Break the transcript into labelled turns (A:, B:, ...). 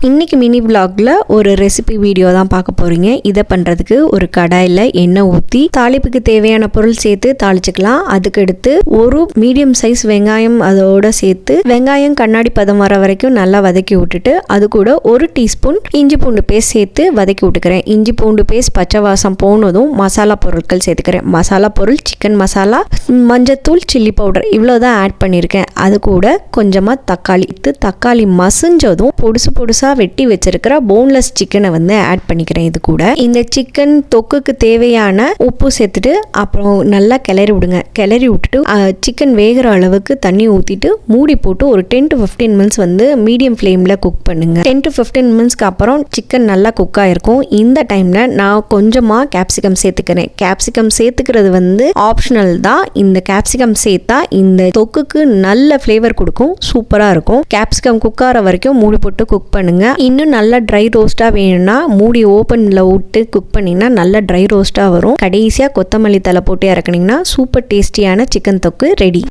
A: இன்னைக்கு மினி vlogல ஒரு ரெசிபி வீடியோ தான் பார்க்க போறீங்க. இதை பண்றதுக்கு ஒரு கடாயில எண்ணெய் ஊற்றி தாளிப்புக்கு தேவையான பொருள் சேர்த்து தாளிச்சுக்கலாம். அதுக்கு அடுத்து ஒரு மீடியம் சைஸ் வெங்காயம் அதோட சேர்த்து வெங்காயம் கண்ணாடி பதம் வர வரைக்கும் நல்லா வதக்கி விட்டுட்டு அது கூட ஒரு டீஸ்பூன் இஞ்சி பூண்டு பேஸ்ட் சேர்த்து வதக்கி விட்டுக்கிறேன். இஞ்சி பூண்டு பேஸ்ட் பச்சை வாசம் போனதும் மசாலா பொருட்கள் சேர்த்துக்கிறேன். மசாலா பொருள் சிக்கன் மசாலா, மஞ்சத்தூள், சில்லி பவுடர் இவ்வளோதான் ஆட் பண்ணியிருக்கேன். அது கூட கொஞ்சமாக தக்காளி மசிஞ்சதும் பொடுசா வெட்டி வச்சிருக்கிற போன்லெஸ் சிக்கனை வந்து ஆட் பண்ணிக்கிறேன். இது கூட இந்த சிக்கன் தொக்குக்கு தேவையான உப்பு சேர்த்துட்டு அப்புறம் நல்லா கிளறி விடுங்க. கிளறி விட்டுட்டு சிக்கன் வேகிற அளவுக்கு தண்ணி ஊற்றிட்டு மூடி போட்டு ஒரு 10 to 15 மினிட்ஸ் வந்து மீடியம் ஃப்ளேமில் குக் பண்ணுங்க. 10 to 15 மினிட்ஸ்க்கு அப்புறம் சிக்கன் நல்லா குக் ஆயிருக்கும். இந்த டைம்ல நான் கொஞ்சமாக கேப்சிகம் சேர்த்துக்கிறேன். கேப்சிகம் சேர்த்துக்கிறது வந்து ஆப்ஷனல் தான். இந்த கேப்சிகம் சேர்த்தா இந்த தொக்குக்கு நல்ல ஃப்ளேவர் கொடுக்கும், சூப்பராக இருக்கும். கேப்சிகம் குக் ஆகிற வரைக்கும் மூடி போட்டு குக் பண்ணுங்க. இன்னும் நல்லா ட்ரை ரோஸ்டா வேணும்னா மூடி ஓப்பன்ல விட்டு குக் பண்ணிங்கன்னா நல்லா ட்ரை ரோஸ்டா வரும். கடைசியா கொத்தமல்லி தலை போட்டு இறக்குனீங்கன்னா சூப்பர் டேஸ்டியான சிக்கன் தொக்கு ரெடி.